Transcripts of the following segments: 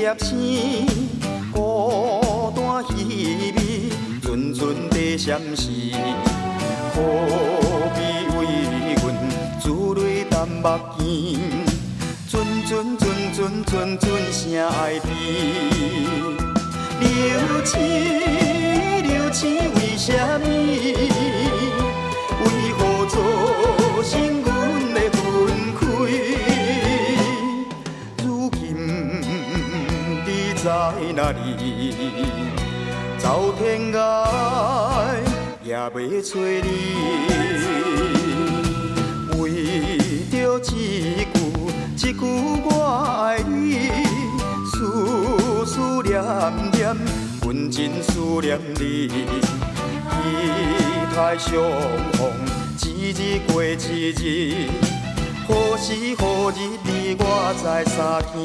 粒星，孤单稀微，阵阵地闪烁。可比为阮珠泪淡目镜，阵阵声爱悲。流星，流星为什么？为何造成阮的分开？如今你在哪里？走天涯也袂找你。为着一句我爱你，思念念，阮真思念你。期待相逢，一日过一日，何时何日你我在三天？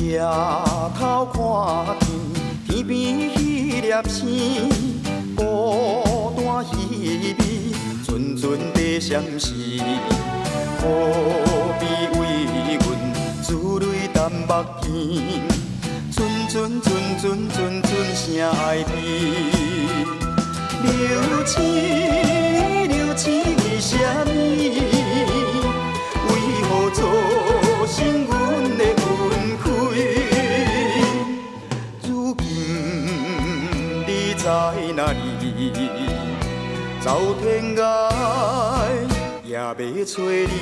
夜头看天，天边迄粒星，孤单稀微，阵阵地闪烁。可比为阮珠泪淡目镜，阵阵声爱悲。流星，流星为什么？为何造成阮的分开？如今你在哪里？走天涯也袂找你。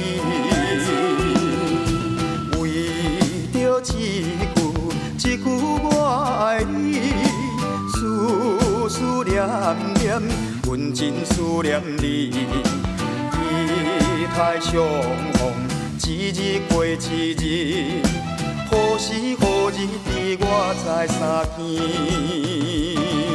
为着一句我爱你，思念念，阮真思念你。期待相逢，一日过一日，何时何日你我在三天？